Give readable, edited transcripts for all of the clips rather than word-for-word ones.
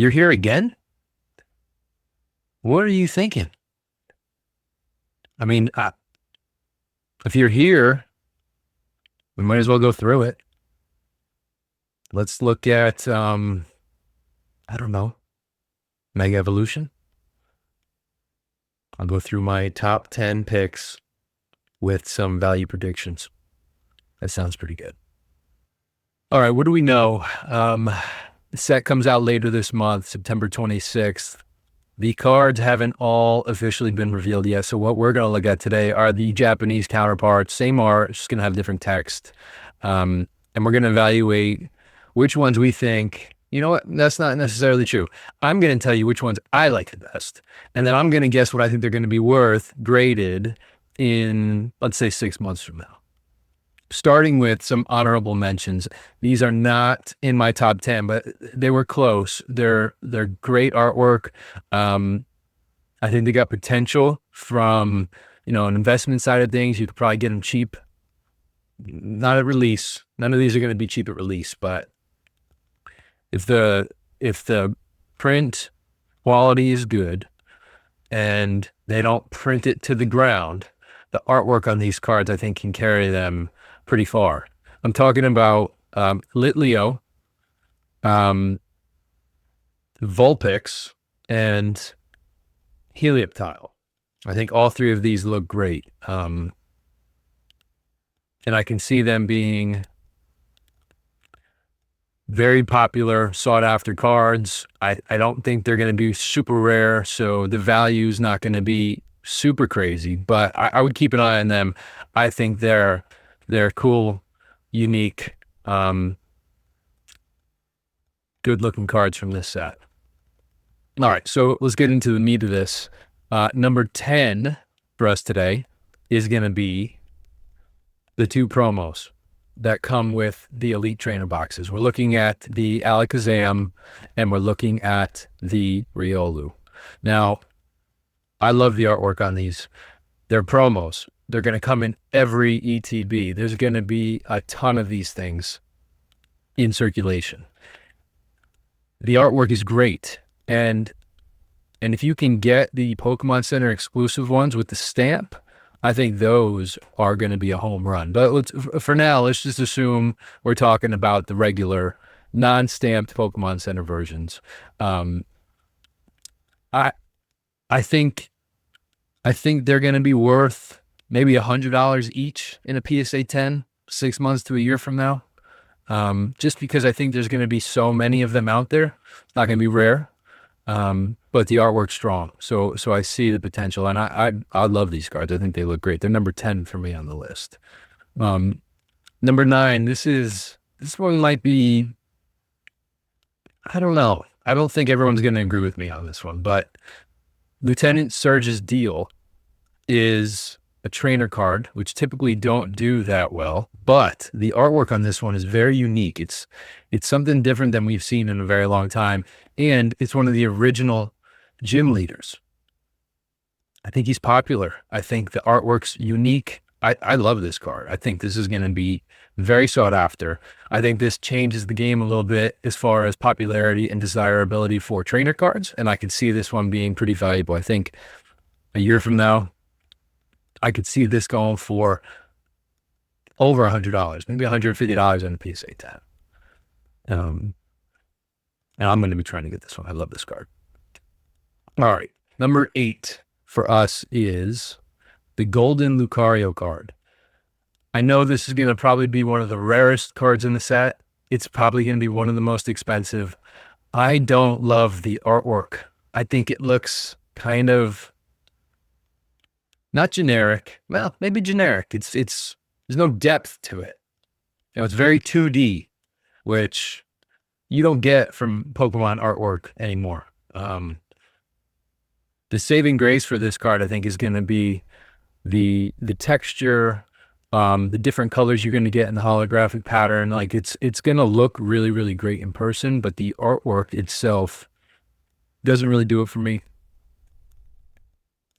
You're here again? What are you thinking? I mean, if you're here, we might as well go through it. Let's look at, I don't know, Mega Evolution. I'll go through my top 10 picks with some value predictions. That sounds pretty good. All right, what do we know? The set comes out later this month, September 26th. The cards haven't all officially been revealed yet, so what we're going to look at today are the Japanese counterparts. Same art, just going to have different text. And we're going to evaluate which ones we think, you know what, that's not necessarily true. I'm going to tell you which ones I like the best. And then I'm going to guess what I think they're going to be worth graded in, let's say, 6 months from now. Starting with some honorable mentions. These are not in my top 10, but they were close. They're great artwork. I think they got potential from, an investment side of things. You could probably get them cheap. Not at release. None of these are going to be cheap at release, but if the print quality is good and they don't print it to the ground, the artwork on these cards, I think, can carry them pretty far. I'm talking about Litleo, Vulpix, and Helioptile. I think all three of these look great. And I can see them being very popular, sought after cards. I don't think they're going to be super rare, so the value is not going to be super crazy, but I would keep an eye on them. I think they're cool, unique, good looking cards from this set. All right, so let's get into the meat of this. Number 10 for us today is going to be the two promos that come with the Elite Trainer boxes. We're looking at the Alakazam and we're looking at the Riolu. Now, I love the artwork on these. They're promos. They're going to come in every ETB. There's going to be a ton of these things in circulation. The artwork is great. And if you can get the Pokemon Center exclusive ones with the stamp, I think those are going to be a home run. But for now, let's just assume we're talking about the regular non-stamped Pokemon Center versions. I think they're going to be worth maybe $100 each in a PSA 10, 6 months to a year from now. Just because I think there's going to be so many of them out there. It's not going to be rare. But the artwork's strong. So I see the potential, and I love these cards. I think they look great. They're number 10 for me on the list. Number 9, this one might be, I don't know. I don't think everyone's going to agree with me on this one, but Lieutenant Surge's Deal is a trainer card, which typically don't do that well, but the artwork on this one is very unique. It's something different than we've seen in a very long time, and it's one of the original gym leaders. I think he's popular. I think the artwork's unique. I love this card. I think this is going to be very sought after. I think this changes the game a little bit as far as popularity and desirability for trainer cards, and I could see this one being pretty valuable. I think a year from now, I could see this going for over $100, maybe $150 on a PSA 10. And I'm going to be trying to get this one. I love this card. All right. Number 8 for us is the Golden Lucario card. I know this is going to probably be one of the rarest cards in the set. It's probably going to be one of the most expensive. I don't love the artwork. I think it looks kind of not generic. Well, maybe generic. There's no depth to it. It's very 2D, which you don't get from Pokemon artwork anymore. The saving grace for this card, I think, is going to be the texture, the different colors you're going to get in the holographic pattern. Like it's going to look really, really great in person, but the artwork itself doesn't really do it for me.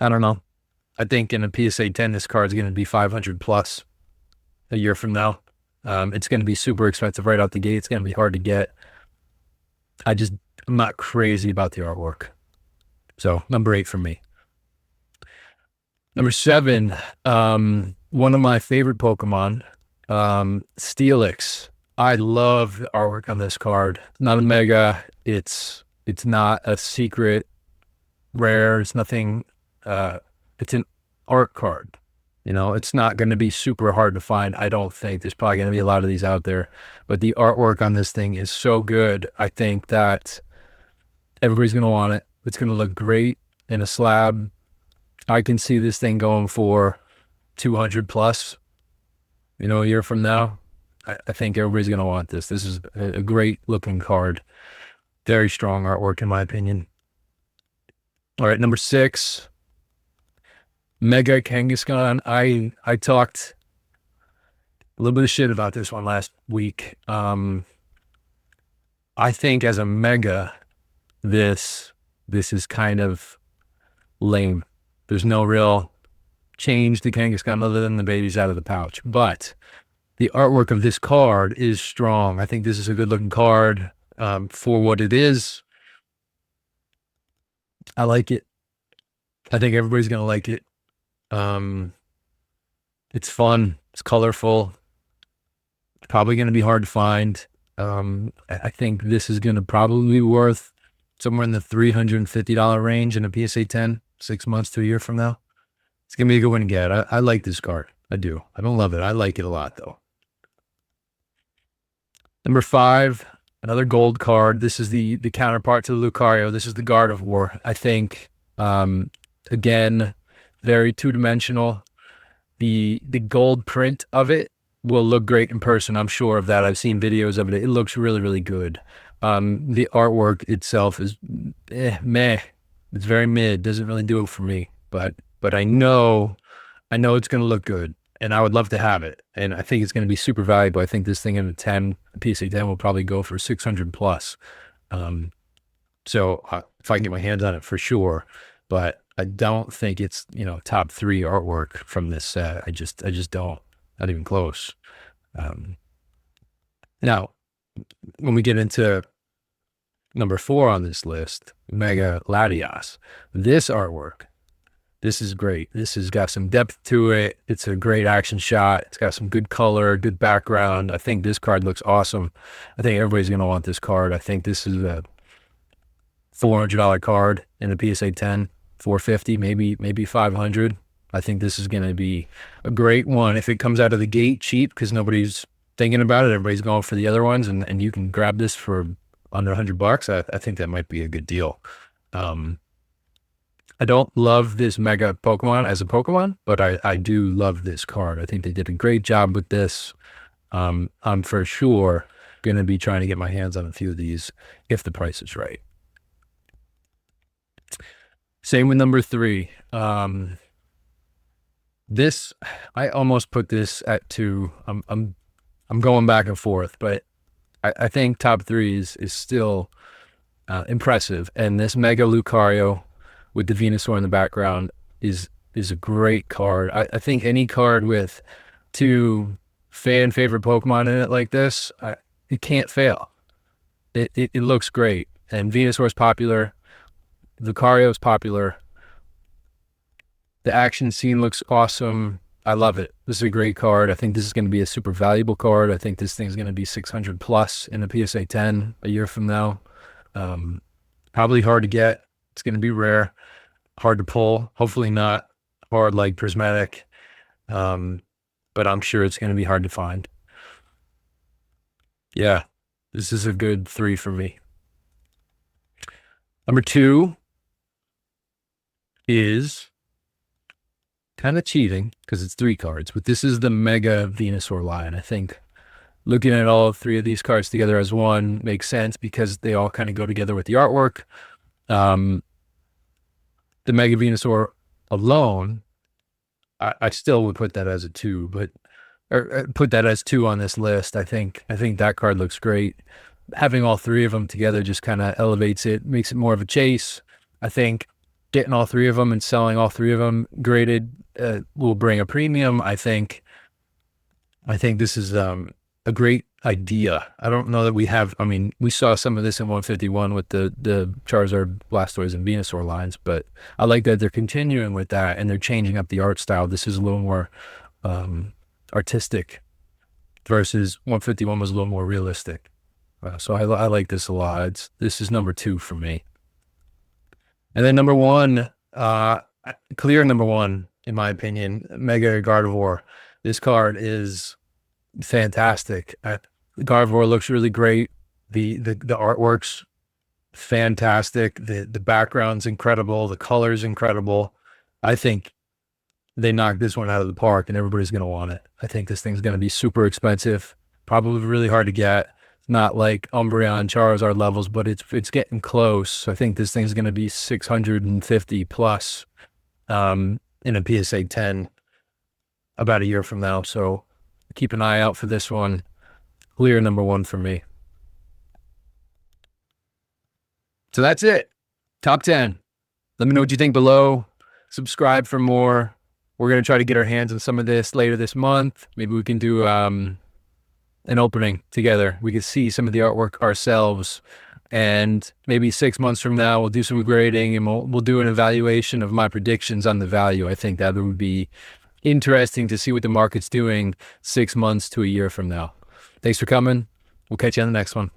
I don't know. I think in a PSA 10, this card is going to be 500 plus a year from now. It's going to be super expensive right out the gate. It's going to be hard to get. I I'm not crazy about the artwork. So number 8 for me. Number 7, one of my favorite Pokemon, Steelix. I love the artwork on this card. Not a mega. It's not a secret rare. It's nothing. It's an art card. You know, it's not going to be super hard to find. I don't think there's probably going to be a lot of these out there, but the artwork on this thing is so good. I think that everybody's going to want it. It's going to look great in a slab. I can see this thing going for 200 plus, you know, a year from now. I think everybody's going to want this. This is a great looking card. Very strong artwork, in my opinion. All right, number 6, Mega Kangaskhan. I talked a little bit of shit about this one last week. I think as a mega, this is kind of lame. There's no real change to Kangaskhan other than the baby's out of the pouch. But the artwork of this card is strong. I think this is a good looking card for what it is. I like it. I think everybody's going to like it. It's fun. It's colorful. It's probably going to be hard to find. I think this is going to probably be worth somewhere in the $350 range in a PSA 10, 6 months to a year from now. It's going to be a good one to get. I like this card. I do. I don't love it. I like it a lot, though. Number 5, another gold card. This is the counterpart to the Lucario. This is the Gardevoir. I think, again, very two-dimensional. The gold print of it will look great in person. I'm sure of that. I've seen videos of it. It looks really, really good. The artwork itself is meh. It's very mid. Doesn't really do it for me. But I know it's going to look good, and I would love to have it. And I think it's going to be super valuable. I think this thing in a PSA 10 will probably go for 600 plus. So if I can get my hands on it, for sure. But I don't think it's, you know, top 3 artwork from this set. I just don't. Not even close. Now, when we get into number 4 on this list, Mega Latias, this artwork, this is great. This has got some depth to it. It's a great action shot. It's got some good color, good background. I think this card looks awesome. I think everybody's going to want this card. I think this is a $400 card in a PSA 10, $450, maybe $500. I think this is going to be a great one. If it comes out of the gate cheap, because nobody's thinking about it, everybody's going for the other ones, and you can grab this for under $100, I think that might be a good deal. I don't love this Mega Pokemon as a Pokemon, but I do love this card. I think they did a great job with this. I'm for sure going to be trying to get my hands on a few of these if the price is right. Same with number 3. This, I almost put this at 2. I'm going back and forth, but I think top 3 is still impressive. And this Mega Lucario with the Venusaur in the background is a great card. I think any card with 2 fan favorite Pokemon in it like this, it can't fail. It looks great. And Venusaur's popular. Lucario's popular. The action scene looks awesome. I love it. This is a great card. I think this is going to be a super valuable card. I think this thing's going to be 600 plus in a PSA 10 a year from now. Probably hard to get. It's going to be rare, hard to pull. Hopefully not hard like Prismatic, but I'm sure it's going to be hard to find. Yeah, this is a good 3 for me. Number 2 is kind of cheating because it's 3 cards, but this is the Mega Venusaur line. I think looking at all 3 of these cards together as one makes sense because they all kind of go together with the artwork. The Mega Venusaur alone, I still would put that as a 2, but or put that as 2 on this list. I think that card looks great. Having all 3 of them together just kind of elevates it, makes it more of a chase. I think getting all 3 of them and selling all 3 of them graded will bring a premium. I think this is a a great idea. I don't know that we have, I mean, we saw some of this in 151 with the Charizard, Blastoise, and Venusaur lines, but I like that they're continuing with that and they're changing up the art style. This is a little more artistic versus 151 was a little more realistic. So I like this a lot. This is number 2 for me. And then number 1, clear number 1, in my opinion, Mega Gardevoir. This card is fantastic. Gardevoir looks really great. The artwork's fantastic. The background's incredible. The color's incredible. I think they knocked this one out of the park and everybody's going to want it. I think this thing's going to be super expensive, probably really hard to get. It's not like Umbreon, Charizard levels, but it's getting close. I think this thing's going to be 650 plus in a PSA 10 about a year from now. So keep an eye out for this one. Clear number 1 for me. So that's it. Top 10. Let me know what you think below. Subscribe for more. We're going to try to get our hands on some of this later this month. Maybe we can do an opening together. We can see some of the artwork ourselves. And maybe 6 months from now, we'll do some grading and we'll do an evaluation of my predictions on the value. I think that would be interesting to see what the market's doing 6 months to a year from now. Thanks for coming. We'll catch you on the next one.